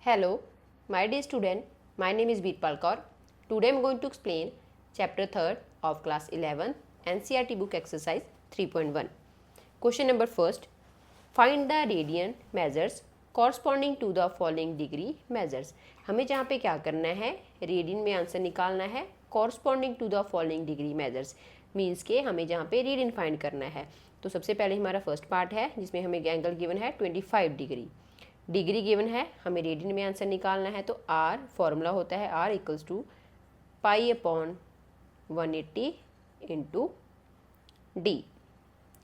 Hello, my dear student. My name is Veerpal Kaur. Today I am going to explain chapter 3rd of class 11 NCERT book exercise 3.1. Question number first. Find the radian measures corresponding to the following degree measures. हमें जहाँ पे क्या करना है, radian में answer निकालना है corresponding to the following degree measures. Means के हमें जहाँ पे रेडियन फाइंड करना है. तो सबसे पहले हमारा फर्स्ट पार्ट है जिसमें हमें एंगल गिवन है 25 डिग्री. डिग्री गिवन है, हमें रेडियन में आंसर निकालना है. तो आर फॉर्मूला होता है R equals to pi upon 180 into D.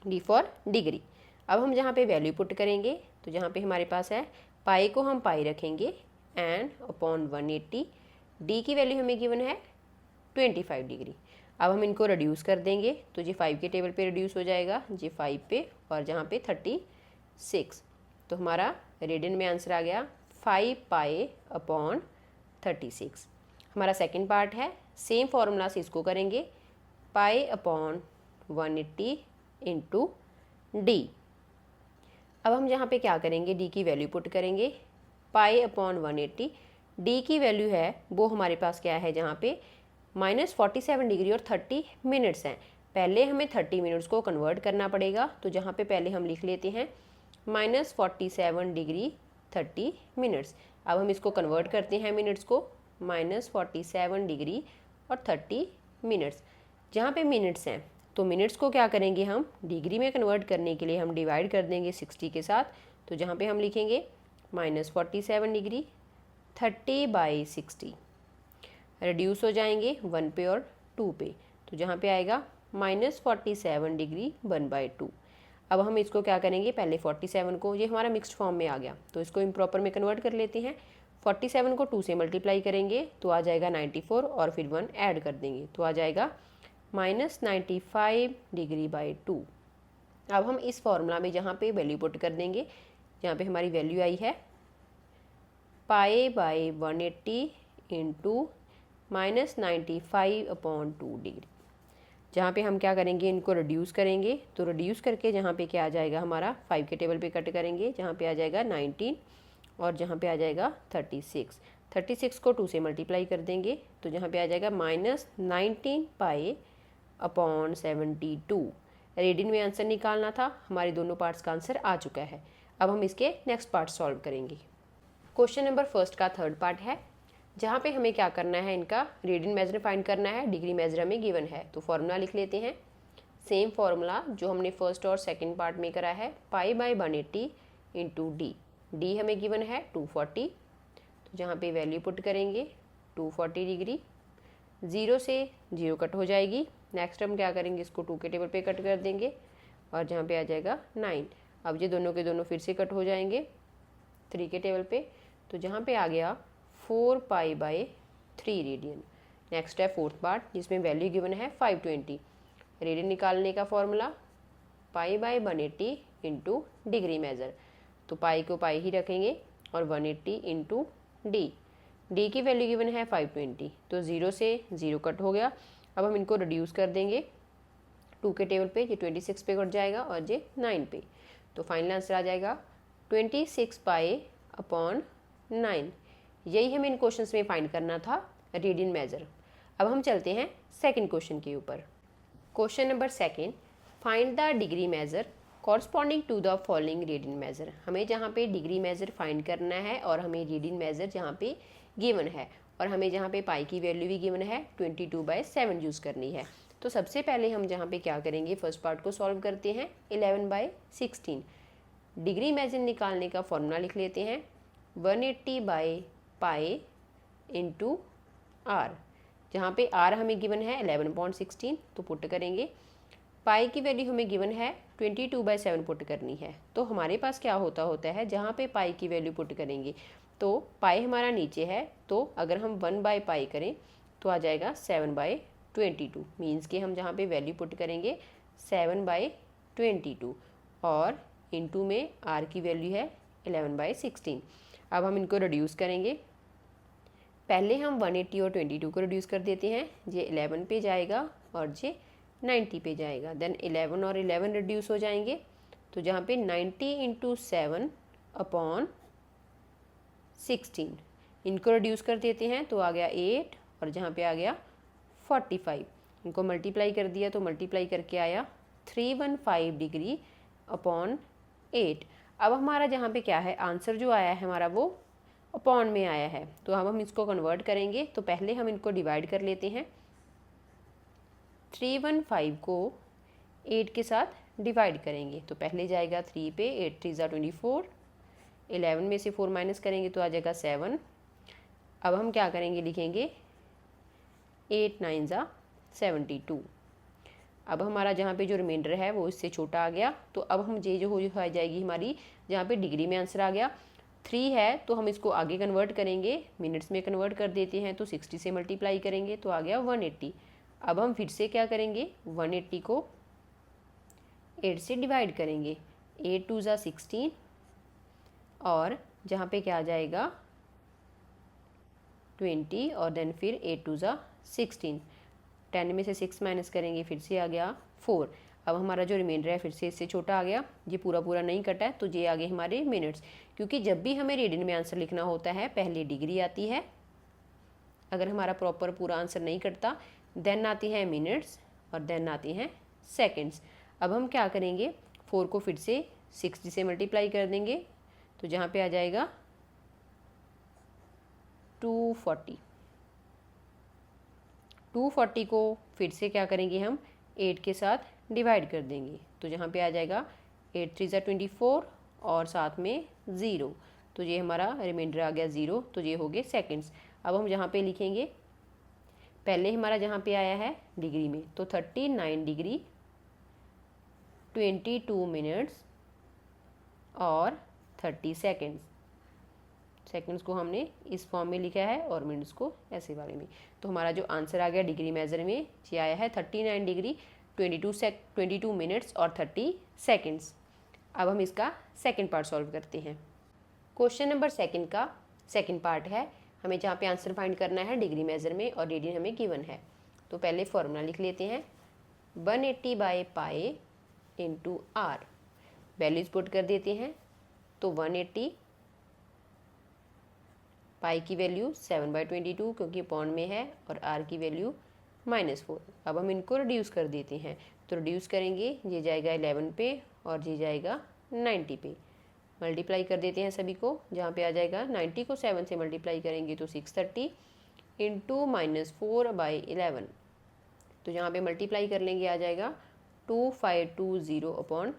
D for degree. अब हम जहाँ पे वैल्यू पुट करेंगे तो जहाँ पे हमारे पास है पाई को हम पाई रखेंगे एंड अपॉन 180. डी की वैल्यू हमें गिवन है 25 डिग्री. अब हम इनको रिड्यूस कर देंगे तो जी 5 के टेबल पे रिड्यूस हो जाएगा जी 5 पे और जहाँ पे 36. तो हमारा रेडियन में आंसर आ गया 5 पाई अपॉन 36. हमारा सेकंड पार्ट है, सेम फार्मूला से इसको करेंगे पाई अपॉन 180 इंटू डी. अब हम जहाँ पे क्या करेंगे, डी की वैल्यू पुट करेंगे पाई अपॉन 180. डी की वैल्यू है वो हमारे पास क्या है, जहाँ पे -47 डिग्री और 30 मिनट्स हैं. पहले हमें 30 मिनट्स को कन्वर्ट करना पड़ेगा. तो जहाँ पे पहले हम लिख लेते हैं -47 डिग्री 30 मिनट्स. अब हम इसको कन्वर्ट करते हैं मिनट्स को, -47 डिग्री और 30 मिनट्स. जहाँ पे मिनट्स हैं तो मिनट्स को क्या करेंगे, हम डिग्री में कन्वर्ट करने के लिए हम डिवाइड कर देंगे 60 के साथ. तो जहाँ पे हम लिखेंगे -47 डिग्री 30/60. रिड्यूस हो जाएंगे 1 पे और 2 पे. तो जहाँ पे आएगा -47 डिग्री 1/2. अब हम इसको क्या करेंगे, पहले 47 को, ये हमारा मिक्स्ड फॉर्म में आ गया तो इसको इम्प्रॉपर में कन्वर्ट कर लेते हैं. 47 को 2 से मल्टीप्लाई करेंगे तो आ जाएगा 94 और फिर 1 ऐड कर देंगे तो आ जाएगा -95 डिग्री बाई 2. अब हम इस फॉर्मूला में जहाँ पे वैल्यू पुट कर देंगे, जहाँ पे हमारी वैल्यू आई है पाई बाई 180 इंटू -95 अपॉन 2 डिग्री. जहाँ पे हम क्या करेंगे, इनको रिड्यूस करेंगे. तो रिड्यूस करके जहाँ पे क्या आ जाएगा, हमारा 5 के टेबल पे कट करेंगे, जहाँ पे आ जाएगा 19 और जहाँ पे आ जाएगा 36. 36 को 2 से मल्टीप्लाई कर देंगे तो जहाँ पे आ जाएगा -19 पाई अपॉन 72. रेडियन में आंसर निकालना था, हमारे दोनों पार्ट्स का आंसर आ चुका है. अब हम इसके नेक्स्ट पार्ट सॉल्व करेंगे. क्वेश्चन नंबर फर्स्ट का थर्ड पार्ट है जहाँ पे हमें क्या करना है, इनका रेडियन मेजर फाइंड करना है, डिग्री मेजर हमें गिवन है. तो फॉर्मूला लिख लेते हैं, सेम फॉर्मूला जो हमने फर्स्ट और सेकंड पार्ट में करा है, पाई बाई 180 इंटू डी. डी हमें गिवन है 240. तो जहाँ पे वैल्यू पुट करेंगे 240 डिग्री, 0 से 0 कट हो जाएगी. नेक्स्ट हम क्या करेंगे, इसको 2 के टेबल पे कट कर देंगे और जहाँ पे आ जाएगा 9. अब ये दोनों के दोनों फिर से कट हो जाएंगे 3 के टेबल पे. तो जहाँ पे आ गया 4 पाई बाई 3 रेडियन. नेक्स्ट है फोर्थ पार्ट जिसमें वैल्यू गिवन है 520. रेडियन निकालने का formula pi by 180 into degree measure. तो पाई को पाई ही रखेंगे और 180 इंटू डी. डी की वैल्यू गिवन है 520. तो 0 से 0 कट हो गया. अब हम इनको रिड्यूस कर देंगे 2 के टेबल पे, ये 26 पे कट जाएगा और ये 9 पे. तो फाइनल आंसर आ जाएगा 26 पाई अपॉन 9. यही हमें इन क्वेश्चंस में फाइंड करना था, रेडियन मेजर. अब हम चलते हैं सेकंड क्वेश्चन के ऊपर. Question number second, find the degree measure corresponding to the following radian measure. हमें जहाँ पे डिग्री मेजर फाइंड करना है और हमें रेडियन मेजर जहाँ पे गिवन है और हमें जहाँ पे पाई की वैल्यू भी गिवन है 22/7 यूज़ करनी है. तो सबसे पहले हम जहाँ पे क्या करेंगे, फर्स्ट पार्ट को सॉल्व करते हैं 11/16. डिग्री मेजर निकालने का फॉर्मूला लिख लेते हैं 180 बाई पाई इंटू आर. जहाँ पे आर हमें गिवन है 11.16 तो पुट करेंगे. पाई की वैल्यू हमें गिवन है 22/7 पुट करनी है. तो हमारे पास क्या होता है, जहाँ पे पाई की वैल्यू पुट करेंगे तो पाई हमारा नीचे है, तो अगर हम 1/पाई करें तो आ जाएगा 7/22. मीन्स कि हम जहाँ पे वैल्यू पुट करेंगे 7/22 और इंटू में आर की वैल्यू है 11/16. अब हम इनको रिड्यूस करेंगे. पहले हम 180 और 22 को रिड्यूस कर देते हैं, ये 11 पे जाएगा और ये 90 पे जाएगा. देन 11 और 11 रिड्यूस हो जाएंगे. तो जहाँ पे 90 इंटू 7 अपॉन 16। इनको रिड्यूस कर देते हैं तो आ गया 8 और जहाँ पे आ गया 45। इनको मल्टीप्लाई कर दिया तो मल्टीप्लाई करके आया 315 डिग्री अपॉन 8। अब हमारा जहाँ पे क्या है आंसर जो आया है हमारा वो अपॉन में आया है, तो अब हम इसको कन्वर्ट करेंगे। तो पहले हम इनको डिवाइड कर लेते हैं। 315 को 8 के साथ डिवाइड करेंगे तो पहले जाएगा 3 पे, 8 3 ज़ा 24, 11 में से 4 माइनस करेंगे तो आ जाएगा 7। अब हम क्या करेंगे, लिखेंगे 8 9 ज़ा 72। अब हमारा जहाँ पे जो रिमाइंडर है वो इससे छोटा आ गया, तो अब हम ये जो हो जाएगी हमारी, जहाँ पे डिग्री में आंसर आ गया 3 है तो हम इसको आगे कन्वर्ट करेंगे, मिनट्स में कन्वर्ट कर देते हैं तो 60 से मल्टीप्लाई करेंगे तो आ गया 180। अब हम फिर से क्या करेंगे, 180 को 8 से डिवाइड करेंगे, 8 2 ज़ा 16 और जहाँ पे क्या आ जाएगा 20 और देन फिर 8 2 ज़ा 16, 10 में से 6 माइनस करेंगे फिर से आ गया 4। अब हमारा जो रिमाइंडर है फिर से इससे छोटा आ गया, ये पूरा पूरा नहीं कटा है तो ये आ गए हमारे मिनट्स, क्योंकि जब भी हमें रेडियन में आंसर लिखना होता है पहले डिग्री आती है, अगर हमारा प्रॉपर पूरा आंसर नहीं कटता देन आती है मिनट्स और देन आती हैं सेकंड्स। अब हम क्या करेंगे, 4 को फिर से 60 से मल्टीप्लाई कर देंगे तो जहाँ पे आ जाएगा 240। 240 को फिर से क्या करेंगे हम 8 के साथ डिवाइड कर देंगे तो जहाँ पे आ जाएगा 8 3 ज़ा 24 और साथ में 0, तो ये हमारा रिमाइंडर आ गया 0, तो ये हो गए सेकंड्स। अब हम जहाँ पे लिखेंगे, पहले हमारा जहाँ पे आया है डिग्री में तो 39 डिग्री 22 मिनट्स और 30 सेकंड्स। सेकंड्स को हमने इस फॉर्म में लिखा है और मिनट्स को ऐसे वाले में, तो हमारा जो आंसर आ गया डिग्री मेजर में ये आया है 39 डिग्री 22 मिनट्स और 30 सेकंड्स। अब हम इसका सेकंड पार्ट सॉल्व करते हैं। क्वेश्चन नंबर सेकंड का सेकंड पार्ट है, हमें जहाँ पे आंसर फाइंड करना है डिग्री मेजर में और रेडियन हमें गिवन है। तो पहले फॉर्मूला लिख लेते हैं, 180 by pi into R, values put कर देते हैं तो 180, पाई की वैल्यू 7/22 क्योंकि पॉन्ड में है और आर की वैल्यू -4। अब हम इनको रिड्यूस कर देते हैं तो रिड्यूस करेंगे, ये जाएगा 11 पे और ये जाएगा 90 पे। मल्टीप्लाई कर देते हैं सभी को, जहाँ पे आ जाएगा 90 को 7 से मल्टीप्लाई करेंगे तो 630 इंटू -4/11, तो यहाँ पे मल्टीप्लाई कर लेंगे आ जाएगा 2520 अपॉन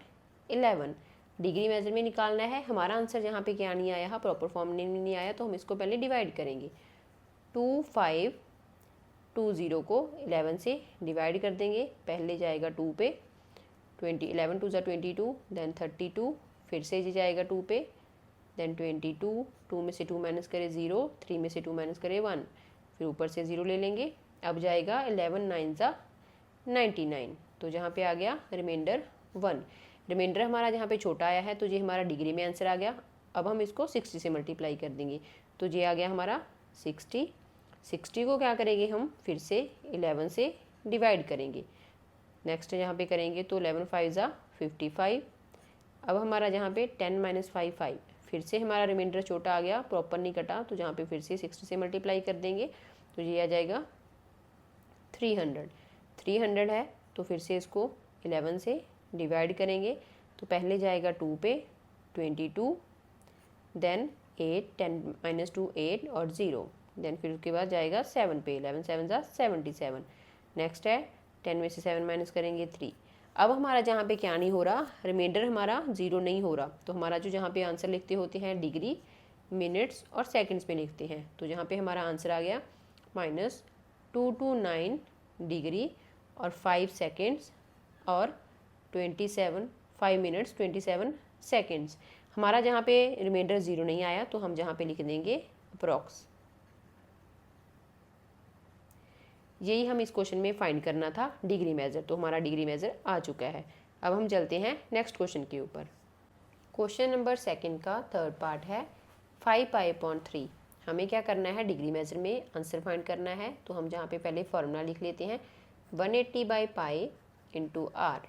11। डिग्री मेजर में निकालना है, हमारा आंसर जहाँ पे क्या नहीं आया है, प्रॉपर फॉर्म में नहीं आया, तो हम इसको पहले डिवाइड करेंगे। 2520 को 11 से डिवाइड कर देंगे, पहले जाएगा 2 पे, 11 2 ज़ा 22, देन 32, फिर से ये जाएगा 2 पे, देन 22, 2 में से 2 माइनस करे 0, 3 में से 2 माइनस करे 1, फिर ऊपर से 0 ले लेंगे। अब जाएगा 11 9 ज़ा 99, तो जहाँ पे आ गया रिमाइंडर 1। रिमाइंडर हमारा जहाँ पे छोटा आया है तो ये हमारा डिग्री में आंसर आ गया। अब हम इसको 60 से मल्टीप्लाई कर देंगे तो ये आ गया हमारा 60। 60 को क्या करेंगे हम फिर से 11 से डिवाइड करेंगे, नेक्स्ट यहाँ पे करेंगे तो 11 5 ज़ा 55। अब हमारा जहाँ पे 10 - 5 5, फिर से हमारा रिमाइंडर छोटा आ गया, प्रॉपर नहीं कटा, तो जहाँ पे फिर से 60 से मल्टीप्लाई कर देंगे तो ये आ जाएगा 300 है, तो फिर से इसको 11 से डिवाइड करेंगे तो पहले जाएगा 2 पे 22, देन 8, 10 - 2 8 और 0, देन फिर उसके बाद जाएगा 7 पे, 11 7 ज़ा 77। नेक्स्ट है 10 में से 7 माइनस करेंगे 3। अब हमारा जहाँ पे क्या नहीं हो रहा, रिमाइंडर हमारा 0 नहीं हो रहा, तो हमारा जो जहाँ पे आंसर लिखते होते हैं डिग्री मिनट्स और सेकंड्स में लिखते हैं, तो जहाँ पे हमारा आंसर आ गया -229 डिग्री और 5 सेकेंड्स और 5 मिनट्स 27 सेकेंड्स। हमारा जहाँ पे रिमाइंडर 0 नहीं आया तो हम जहाँ पे लिख देंगे अप्रॉक्स। यही हम इस क्वेश्चन में फाइंड करना था डिग्री मेजर, तो हमारा डिग्री मेजर आ चुका है। अब हम चलते हैं नेक्स्ट क्वेश्चन के ऊपर। क्वेश्चन नंबर सेकंड का थर्ड पार्ट है 5π/3। हमें क्या करना है, डिग्री मेजर में आंसर फाइंड करना है, तो हम जहाँ पे पहले फॉर्मूला लिख लेते हैं 180 बाई पाई इंटू आर,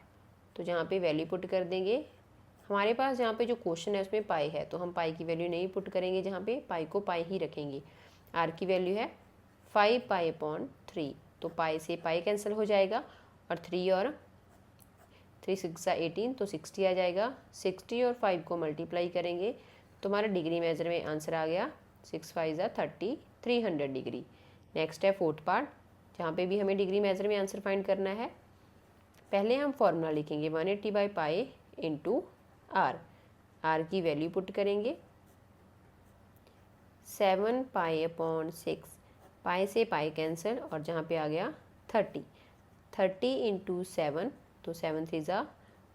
तो जहाँ पे वैल्यू पुट कर देंगे हमारे पास जहाँ पे जो क्वेश्चन है उसमें पाई है, तो हम पाई की वैल्यू नहीं पुट करेंगे, जहाँ पे पाई को पाई ही रखेंगे। आर की वैल्यू है 5 पाई अपॉन 3, तो पाई से पाई कैंसिल हो जाएगा और 3 और 3 6 18, तो 60 आ जाएगा। 60 और 5 को मल्टीप्लाई करेंगे तो हमारा डिग्री मेजर में आंसर आ गया 6 5 30, 300 डिग्री। नेक्स्ट है फोर्थ पार्ट, जहाँ पे भी हमें डिग्री मेजर में आंसर फाइंड करना है। पहले हम फॉर्मूला लिखेंगे 180 by pi into R. R की वैल्यू पुट करेंगे 7 पाई अपॉन 6, पाई से पाई कैंसिल और जहाँ पे आ गया 30, 30 इंटू 7, तो 7 3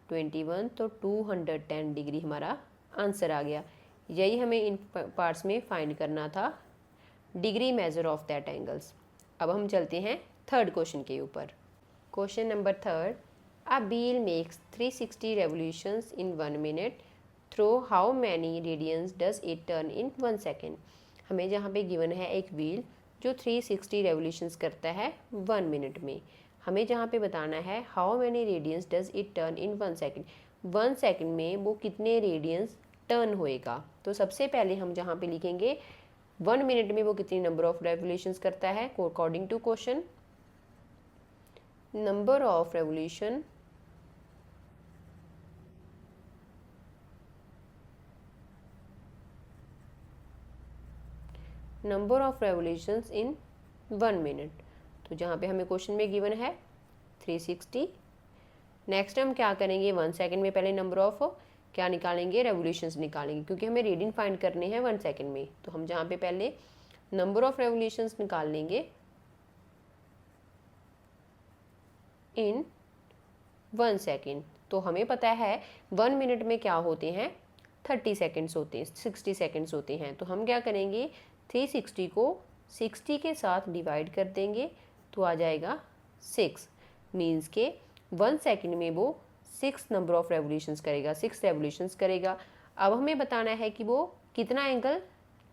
21, तो 210 डिग्री हमारा आंसर आ गया। यही हमें इन पार्ट्स में फाइंड करना था, degree measure of that angles. अब हम चलते हैं थर्ड क्वेश्चन के ऊपर। Question number third, a wheel makes 360 revolutions in 1 minute, through how many radians does it turn in 1 second. हमें जहाँ पे गिवन है एक व्हील जो 360 रेवोल्यूशंस करता है 1 मिनट में, हमें जहाँ पे बताना है how many radians does it turn in 1 second, 1 second में वो कितने रेडियंस टर्न होएगा। तो सबसे पहले हम जहाँ पे लिखेंगे 1 मिनट में वो कितनी नंबर ऑफ रेवोल्यूशंस करता है। According to question, number of revolution number of revolutions in 1 minute, तो जहाँ पे हमें क्वेश्चन में गिवन है 360। नेक्स्ट हम क्या करेंगे, 1 सेकेंड में पहले नंबर ऑफ क्या निकालेंगे, रेवोल्यूशंस निकालेंगे, क्योंकि हमें रीडिंग फाइंड करने हैं 1 सेकेंड में। तो हम जहाँ पे पहले नंबर ऑफ रेवोल्यूशंस निकाल लेंगे इन 1 सेकेंड, तो हमें पता है 1 मिनट में क्या होते हैं, 30 सेकेंड्स होते हैं, 60 सेकेंड्स होते हैं। तो हम क्या करेंगे, 360 को 60 के साथ डिवाइड कर देंगे, तो आ जाएगा 6, मीन्स के 1 सेकेंड में वो 6 नंबर ऑफ रेवोल्यूशंस करेगा, 6 रेवोल्यूशंस करेगा। अब हमें बताना है कि वो कितना एंगल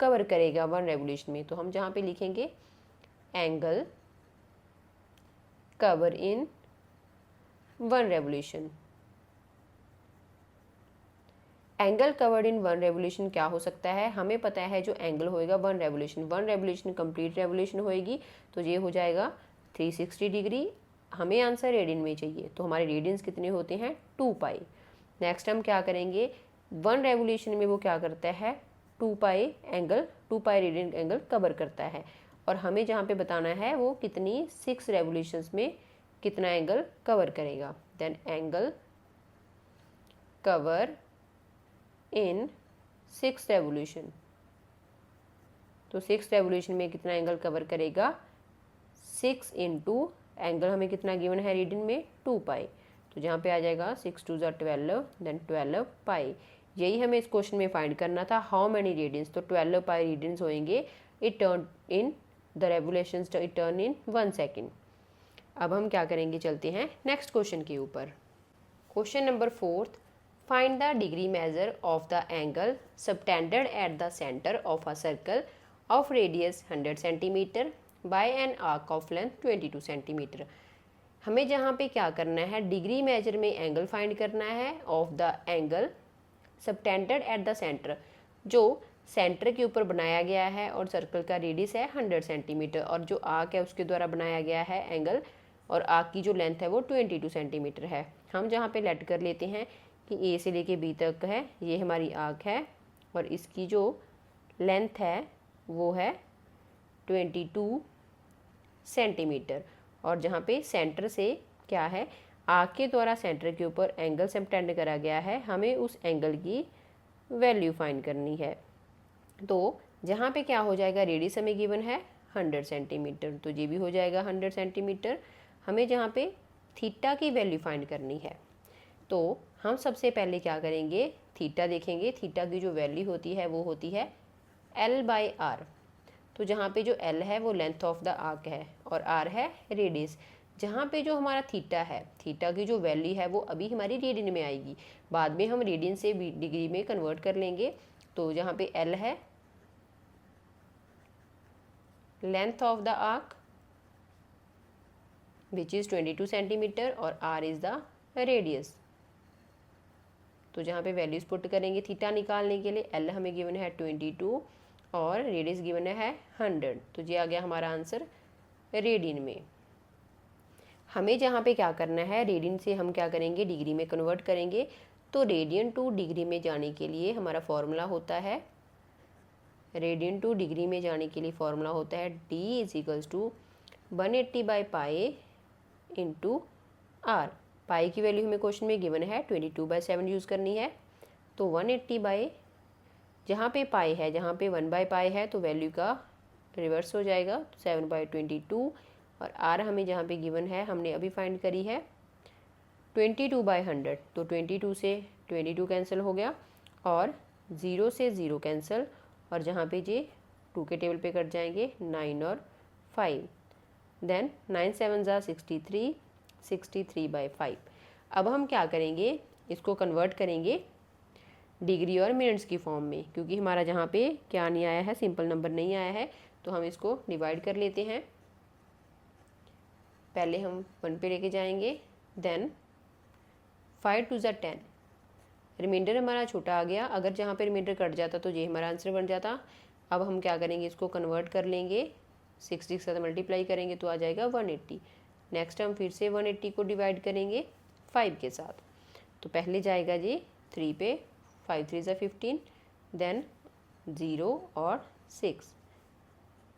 कवर करेगा 1 रेवोल्यूशन में, तो हम जहाँ पे लिखेंगे angle cover in 1 revolution. Angle covered in 1 revolution क्या हो सकता है, हमें पता है जो एंगल होएगा 1 रेवोल्यूशन, 1 रेवोल्यूशन कंप्लीट रेवोल्यूशन होएगी, तो ये हो जाएगा 360 डिग्री। हमें आंसर रेडियन में चाहिए, तो हमारे रेडियंस कितने होते हैं 2 पाई। नेक्स्ट हम क्या करेंगे, 1 रेवोल्यूशन में वो क्या करता है 2 pi angle, 2 pi radian angle cover करता है, और हमें जहाँ पे बताना है वो कितनी 6 रेवोल्यूशंस में कितना एंगल कवर करेगा। Then angle cover in 6 revolution, तो 6 रेवोल्यूशन में कितना एंगल कवर करेगा, 6 इंटू एंगल हमें कितना गिवन है रीडियन में 2 पाई, तो जहाँ पे आ जाएगा 6 2 12, देन 12 पाई। यही हमें इस क्वेश्चन में फाइंड करना था, हाउ मैनी रेडियंस, तो 12 पाई रेडियंस होंगे। It turn in the revolutions, it turn in 1 second. अब हम क्या करेंगे, चलते हैं नेक्स्ट क्वेश्चन के ऊपर। Question number 4, find the degree measure of the angle subtended at the centre of a circle of radius 100 centimetre bye an arc of length 22 centimetre. हमें जहाँ पे क्या करना है, डिग्री मेजर में एंगल फाइंड करना है of the angle subtended at the centre, जो सेंटर के ऊपर बनाया गया है और सर्कल का रेडियस है 100 सेंटीमीटर, और जो आर्क है उसके द्वारा बनाया गया है एंगल, और आर्क की जो लेंथ है वो 22 सेंटीमीटर है। हम जहाँ पे लेट कर लेते हैं कि ए से लेके बी तक है, ये हमारी आर्क है, और इसकी जो लेंथ है वो है 22 सेंटीमीटर, और जहाँ पे सेंटर से क्या है, आर्क के द्वारा सेंटर के ऊपर एंगल सबटेंड करा गया है, हमें उस एंगल की वैल्यू फाइंड करनी है। तो जहाँ पे क्या हो जाएगा, रेडियस हमें गिवन है 100 सेंटीमीटर, तो ये भी हो जाएगा 100 सेंटीमीटर। हमें जहाँ पे थीटा की वैल्यू फाइंड करनी है, तो हम सबसे पहले क्या करेंगे, थीटा देखेंगे। थीटा की जो वैल्यू होती है वो होती है L/R, तो जहाँ पे जो L है वो लेंथ ऑफ द आर्क है और R है रेडियस। जहाँ पे जो हमारा थीटा है, थीटा की जो वैल्यू है वो अभी हमारी रेडियन में आएगी, बाद में हम रेडियन से डिग्री में कन्वर्ट कर लेंगे। तो जहाँ पे L है length of the arc which is 22 centimetre और R इज़ द रेडियस। तो जहाँ पे वैल्यूज़ पुट करेंगे थीटा निकालने के लिए, एल हमें गिवन है 22 और रेडियस गिवन है 100, तो ये आ गया हमारा आंसर रेडियन में। हमें जहाँ पे क्या करना है, रेडियन से हम क्या करेंगे, डिग्री में कन्वर्ट करेंगे। तो रेडियन टू डिग्री में जाने के लिए हमारा फॉर्मूला होता है, रेडियन टू डिग्री में जाने के लिए फॉर्मूला होता है D is equals to 180 by pi into r. Pi की वैल्यू हमें क्वेश्चन में गिवन है 22/7 यूज़ करनी है। तो 180 बाई, जहाँ पे पाई है, जहाँ पे 1/पाई है तो वैल्यू का रिवर्स हो जाएगा, तो 7/22। और आर हमें जहाँ पे गिवन है, हमने अभी फाइंड करी है 22/100, तो 22 से 22 कैंसिल हो गया और 0 से 0 कैंसिल, और जहाँ पे ये 2 के टेबल पे कट जाएंगे 9 और 5, देन 9 7 ज़ा 63, 63/5। अब हम क्या करेंगे, इसको कन्वर्ट करेंगे डिग्री और मिनट्स की फॉर्म में, क्योंकि हमारा जहाँ पे क्या नहीं आया है, सिंपल नंबर नहीं आया है, तो हम इसको डिवाइड कर लेते हैं। पहले हम 1 पे लेके जाएंगे, देन 5 2 ज़ा 10, रिमाइंडर हमारा छोटा आ गया। अगर जहाँ पे रिमाइंडर कट जाता तो ये हमारा आंसर बन जाता। अब हम क्या करेंगे, इसको कन्वर्ट कर लेंगे, 60 के साथ मल्टीप्लाई करेंगे तो आ जाएगा 180। नेक्स्ट हम फिर से 180 को डिवाइड करेंगे 5 के साथ, तो पहले जाएगा जी 3 पे, 5 3 ज़ा 15, देन 0 और 6।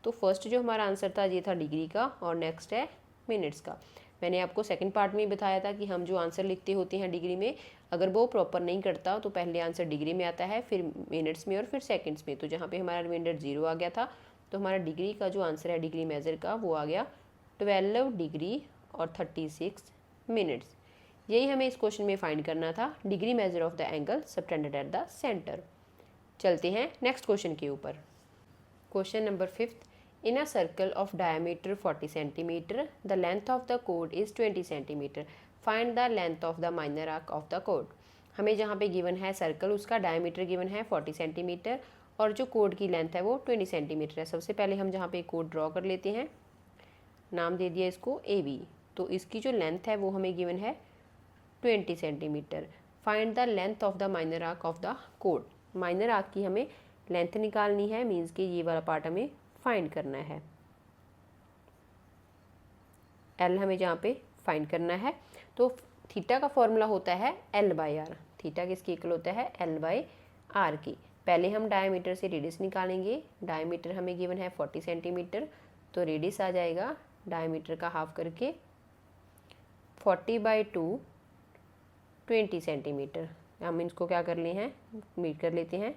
तो फर्स्ट जो हमारा आंसर था ये था डिग्री का, और नेक्स्ट है मिनट्स का। मैंने आपको सेकंड पार्ट में बताया था कि हम जो आंसर लिखते होते हैं डिग्री में, अगर वो प्रॉपर नहीं करता तो पहले आंसर डिग्री में आता है, फिर मिनट्स में और फिर सेकंड्स में। तो जहाँ पे हमारा रिमाइंडर 0 आ गया था, तो हमारा डिग्री का जो आंसर है डिग्री मेजर का, वो आ गया 12 डिग्री और 36 मिनट्स। यही हमें इस क्वेश्चन में फाइंड करना था, degree measure of the angle subtended at the centre. चलते हैं नेक्स्ट क्वेश्चन के ऊपर। Question number 5, in a circle of diameter 40 cm, the length of the chord is 20 cm. Find the length of the minor arc of the chord. हमें जहाँ पे given है circle, उसका diameter given है 40 centimetre और जो कोड की length है वो 20 सेंटीमीटर है। सबसे पहले हम जहाँ पे कोड ड्रॉ कर लेते हैं, नाम दे दिया इसको AB। तो इसकी जो लेंथ है वो हमें गिवन है 20 centimetre. Find the length of the minor arc of the code. Minor arc की हमें लेंथ निकालनी है, मीन्स कि ये वाला पार्ट हमें फाइंड करना है। एल हमें जहाँ पे फाइंड करना है, तो थीटा का फॉर्मूला होता है L/R। थीटा किसकी इक्वल होता है, L/R की। पहले हम डायमीटर से रेडियस निकालेंगे। डायमीटर हमें गिवन है 40 सेंटीमीटर, तो रेडियस आ जाएगा डायमीटर का हाफ करके 40/2 20 सेंटीमीटर। हम इसको क्या कर ले हैं, मीट कर लेते हैं,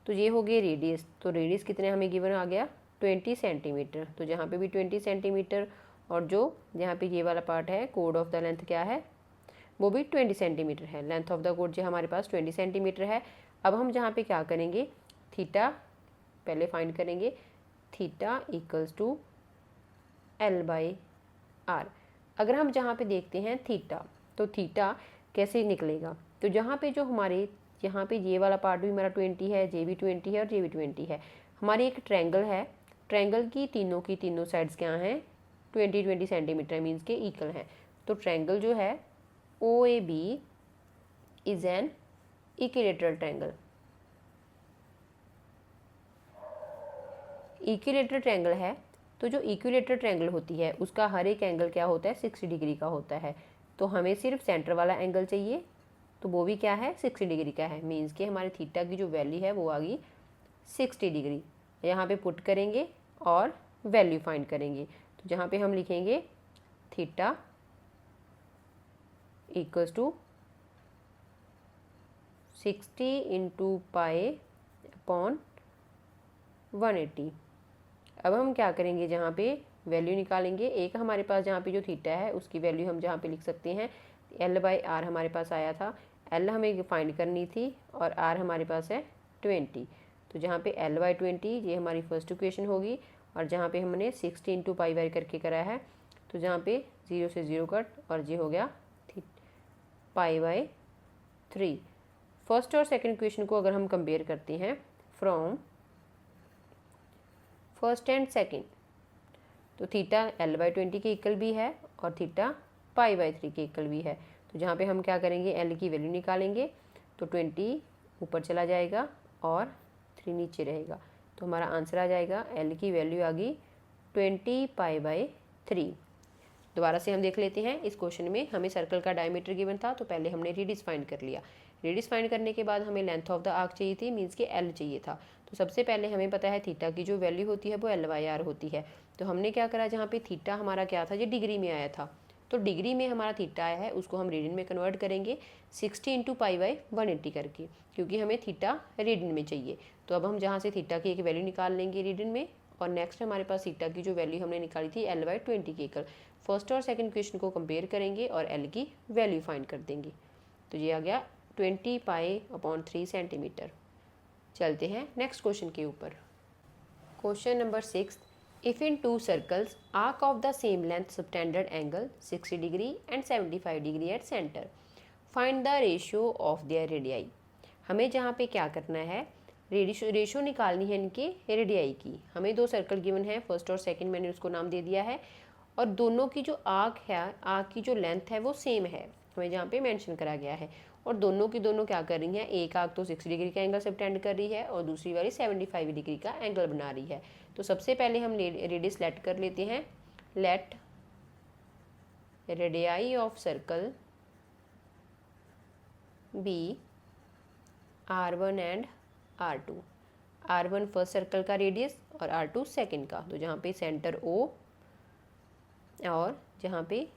तो ये हो गई रेडियस। तो रेडियस कितने हमें गिवन आ गया 20 सेंटीमीटर। तो जहाँ पे भी 20 सेंटीमीटर, और जो यहाँ पे ये वाला पार्ट है कोड ऑफ द लेंथ क्या है, वो भी 20 सेंटीमीटर है। लेंथ ऑफ द कोड जो हमारे पास 20 सेंटीमीटर है। अब हम जहाँ पे क्या करेंगे, थीटा पहले फाइंड करेंगे, थीटा इक्वल्स टू L/R। अगर हम जहाँ पे देखते हैं थीटा, तो थीटा कैसे निकलेगा, तो जहाँ पे जो हमारे यहाँ पे ये वाला पार्ट भी हमारा 20 है, जे भी 20 है और जे भी 20 है। हमारी एक ट्रायंगल है, ट्रायंगल की तीनों साइड्स क्या हैं, 20 सेंटीमीटर मीन्स के इक्वल हैं। तो ट्रायंगल जो है OAB is an equilateral triangle. Equilateral triangle है, तो जो इक्विलेटरल ट्रायंगल होती है उसका हर एक एंगल क्या होता है, 60 डिग्री का होता है। तो हमें सिर्फ सेंटर वाला एंगल चाहिए, तो वो भी क्या है, 60 डिग्री का है। मीन्स के हमारे थीटा की जो वैल्यू है वो आ गई 60 डिग्री। यहाँ पे पुट करेंगे और वैल्यू फाइंड करेंगे। तो जहाँ पे हम लिखेंगे theta equals to 60 into pi upon 180। अब हम क्या करेंगे, जहाँ पे वैल्यू निकालेंगे, एक हमारे पास जहाँ पे जो थीटा है उसकी वैल्यू हम जहाँ पे लिख सकते हैं, L/R हमारे पास आया था, L हमें फाइंड करनी थी और R हमारे पास है 20। तो जहाँ पे L/20 ये हमारी फर्स्ट इक्वेशन होगी, और जहाँ पे हमने 60 इंटू पाई बाई करके करा है, तो जहाँ पे 0 से 0 कट, और ये हो गया π/3। फर्स्ट और सेकंड इक्वेशन को अगर हम कंपेयर करते हैं फ्रॉम फर्स्ट एंड सेकंड, तो थीटा L/20 के इक्वल भी है और थीटा π/3 के इक्वल भी है। तो जहाँ पे हम क्या करेंगे, L की वैल्यू निकालेंगे, तो 20 ऊपर चला जाएगा और 3 नीचे रहेगा। तो हमारा आंसर आ जाएगा, एल की वैल्यू आ गई 20 पाई/3। दोबारा से हम देख लेते हैं। इस क्वेश्चन में हमें सर्कल का डायमीटर गिवन था, तो पहले हमने रेडियस फाइंड कर लिया। रेडियस फाइंड करने के बाद हमें लेंथ ऑफ द आर्क चाहिए थी, मीन्स कि एल चाहिए था। तो सबसे पहले हमें पता है थीटा की जो वैल्यू होती है वो L/R होती है। तो हमने क्या करा, जहाँ पे थीटा हमारा क्या था, ये डिग्री में आया था, तो डिग्री में हमारा थीटा आया है उसको हम रेडियन में कन्वर्ट करेंगे 60 × π/180 करके, क्योंकि हमें थीटा रेडियन में चाहिए। तो अब हम जहाँ से थीटा की एक वैल्यू निकाल लेंगे रेडियन में, और नेक्स्ट हमारे पास थीटा की जो वैल्यू हमने निकाली थी L/20 की एकल, फर्स्ट और सेकंड क्वेश्चन को कंपेयर करेंगे और L की वैल्यू फाइंड कर देंगे। तो ये आ गया 20 π/3 सेंटीमीटर। चलते हैं नेक्स्ट क्वेश्चन के ऊपर। Question number 6, if in to circles arc of the same length subtended angle 60 degree and 75 degree at centre, find the ratio of their radii. हमें जहाँ पे क्या करना है, रेशियो निकालनी है इनके रेडियाई की। हमें दो सर्कल गिवन है, फर्स्ट और सेकंड, मैंने उसको नाम दे दिया है, और दोनों की जो आर्क है, आर्क की जो लेंथ है वो सेम है, हमें जहाँ पे मेंशन करा गया है। और दोनों की दोनों क्या कर रही हैं, एक आर्क तो 60 डिग्री का एंगल सबटेंड कर रही है और दूसरी वाली 75 डिग्री का एंगल बना रही है। तो सबसे पहले हम रेडियस लेट कर लेते हैं। Let radii of circle be R1 and R2। R1 first circle का रेडियस और R2 सेकंड का। तो जहाँ पे सेंटर O और जहाँ पे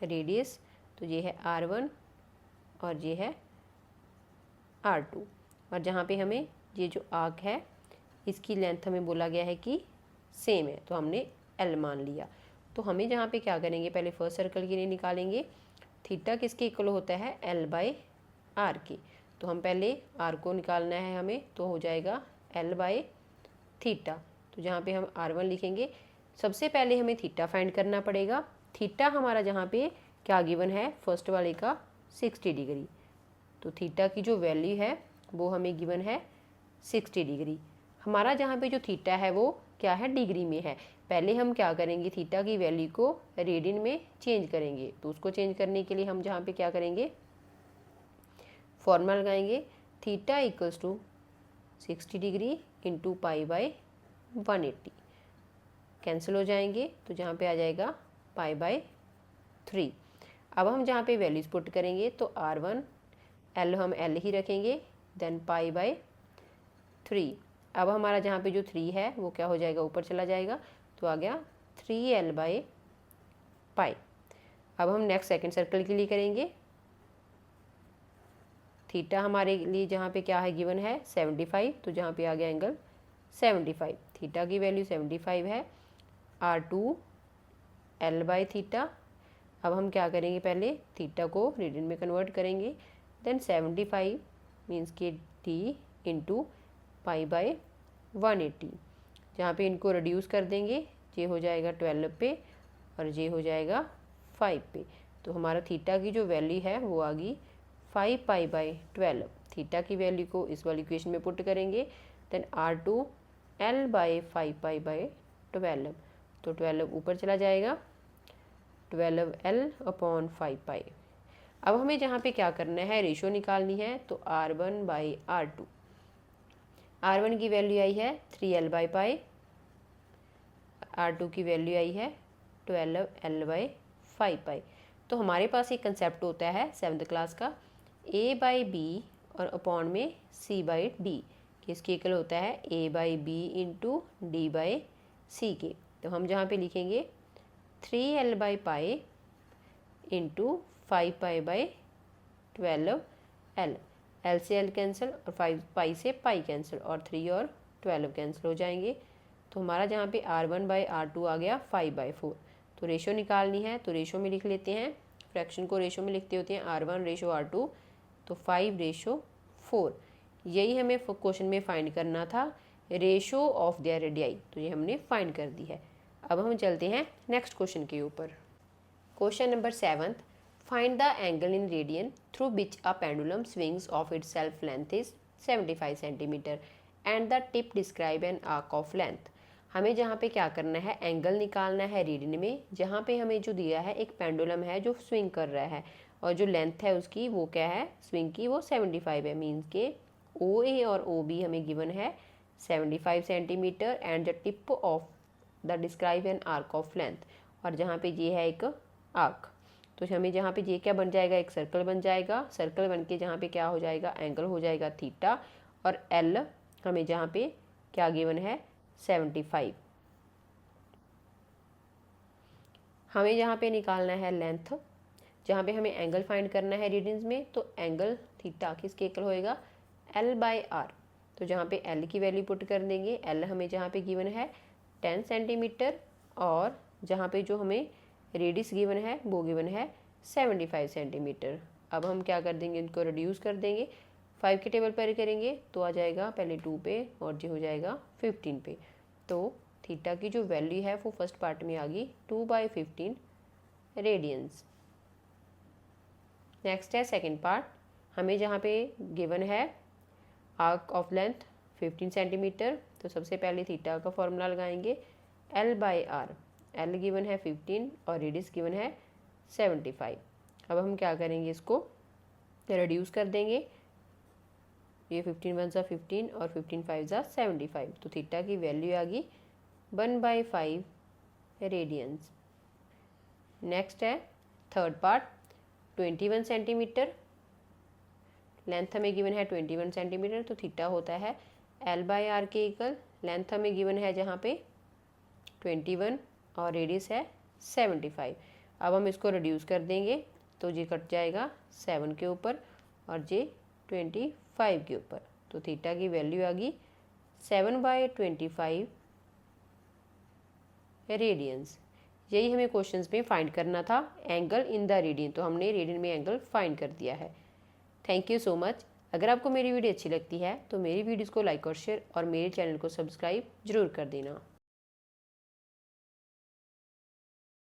रेडियस, तो ये है R1 और ये है R2। और जहाँ पे हमें ये जो आर्क है इसकी लेंथ हमें बोला गया है कि सेम है, तो हमने L मान लिया। तो हमें जहाँ पे क्या करेंगे, पहले फर्स्ट सर्कल के लिए निकालेंगे थीटा किसके इक्वल होता है, L/R के। तो हम पहले R को निकालना है हमें, तो हो जाएगा L/थीटा। तो जहाँ पे हम R1 लिखेंगे, सबसे पहले हमें थीटा फाइंड करना पड़ेगा। थीटा हमारा जहाँ पे क्या गिवन है, फर्स्ट वाले का 60 डिग्री। तो थीटा की जो वैल्यू है वो हमें गिवन है 60 डिग्री। हमारा जहाँ पे जो थीटा है वो क्या है, डिग्री में है। पहले हम क्या करेंगे, थीटा की वैल्यू को रेडियन में चेंज करेंगे। तो उसको चेंज करने के लिए हम जहाँ पे क्या करेंगे, फॉर्मूला लगाएंगे, theta equals to 60 degree into π/180, cancel हो जाएंगे। तो जहाँ पे आ जाएगा π/3। अब हम जहाँ पे वैल्यूज़ पुट करेंगे, तो R1 L हम L ही रखेंगे, देन π/3। अब हमारा जहाँ पे जो 3 है वो क्या हो जाएगा, ऊपर चला जाएगा, तो आ गया 3L/π। अब हम नेक्स्ट सेकंड सर्कल के लिए करेंगे। थीटा हमारे लिए जहाँ पे क्या है गिवन है 75, तो जहाँ पे आ गया एंगल 75। थीटा की वैल्यू 75 है। R2 L/थीटा। अब हम क्या करेंगे, पहले थीटा को रेडियन में कन्वर्ट करेंगे, देन 75 मीन्स के T इंटू π/180। जहाँ पे इनको रिड्यूस कर देंगे, ये हो जाएगा 12 पे और ये हो जाएगा 5 पे। तो हमारा थीटा की जो वैल्यू है वो आ गई 5π/12। थीटा की वैल्यू को इस वाली इक्वेशन में पुट करेंगे, देन R2 L/5π/12। तो 12 ऊपर चला जाएगा, 12L/5π। अब हमें जहाँ पे क्या करना है, रेशो निकालनी है। तो R1/R2। R1 की वैल्यू आई है 3L/π, R2 की वैल्यू आई है 12L/5π। तो हमारे पास एक कंसेप्ट होता है 7th क्लास का, A/B और अपॉन में C/D, किसके इक्वल होता है A/B इंटू D/C के। तो हम जहाँ पे लिखेंगे 3L/π इंटू 5π/12L। L से L कैंसिल और 5 से पाई कैंसिल, और 3 और 12 कैंसिल हो जाएंगे। तो हमारा जहाँ पे R1/R2 आ गया 5/4। तो रेशो निकालनी है, तो रेशो में लिख लेते हैं, फ्रैक्शन को रेशो में लिखते होते हैं R1/R2, तो 5/4। यही हमें क्वेश्चन में फाइंड करना था, रेशो ऑफ देयर रेडियाई। तो ये हमने फाइंड कर दी है। अब हम चलते हैं नेक्स्ट क्वेश्चन के ऊपर। Question number 7, find the angle in radian through which a pendulum swings of its self length is 75 centimetre and the tip describe an arc of length. हमें जहाँ पे क्या करना है, एंगल निकालना है रेडियन में, जहाँ पे हमें जो दिया है एक पेंडुलम है जो स्विंग कर रहा है और जो लेंथ है उसकी वो क्या है स्विंग की, वो 75 है। मीन्स के OA और OB हमें गिवन है 75 centimetre and the tip of the describe an arc of length, और जहाँ पे ये है एक आर्क, तो हमें जहाँ पे ये क्या बन जाएगा, एक सर्कल बन जाएगा। सर्कल बन के जहाँ पे क्या हो जाएगा, एंगल हो जाएगा थीटा, और L हमें जहाँ पे क्या गिवन है 75। हमें जहाँ पे निकालना है लेंथ, जहाँ पे हमें एंगल फाइंड करना है रीडिंग्स में, तो एंगल थीटा किसके इक्वल होएगा, L/R। तो जहाँ पे L की वैल्यू पुट कर देंगे, L हमें जहाँ पे गिवन है 10 सेंटीमीटर, और जहाँ पे जो हमें रेडियस गिवन है वो गिवन है 75 सेंटीमीटर। अब हम क्या कर देंगे, इनको रिड्यूस कर देंगे, 5 के टेबल पर करेंगे तो आ जाएगा पहले 2 पे और जो हो जाएगा 15 पे। तो थीटा की जो वैल्यू है वो फर्स्ट पार्ट में आ गई 2/15 रेडियंस। नेक्स्ट है सेकेंड पार्ट, हमें जहाँ पे गिवन है आर्क ऑफ लेंथ 15 सेंटीमीटर, तो सबसे पहले थीटा का फॉर्मूला लगाएंगे L/R। L गिवन है 15 और रेडियस गिवन है 75। अब हम क्या करेंगे, इसको रिड्यूस कर देंगे, ये 15 वन सा 15 और 15 फाइव सा 75, तो थीटा की वैल्यू आ गई 1/5 रेडियंस। नेक्स्ट है थर्ड पार्ट, 21 सेंटीमीटर, लेंथ हमें गिवन है 21 सेंटीमीटर, तो थीटा होता है L/R के इक्वल। लेंथ हमें गिवन है जहाँ पे 21 और रेडियस है 75। अब हम इसको रिड्यूस कर देंगे, तो ये कट जाएगा 7 के ऊपर और ये 25 के ऊपर, तो थीटा की वैल्यू आ गई 7/25 रेडियंस। यही हमें क्वेश्चंस में फाइंड करना था, एंगल इन द रेडियन, तो हमने रेडियन में एंगल फाइंड कर दिया है। Thank you so much. अगर आपको मेरी वीडियो अच्छी लगती है तो मेरी वीडियोज़ को लाइक और शेयर और मेरे चैनल को सब्सक्राइब जरूर कर देना।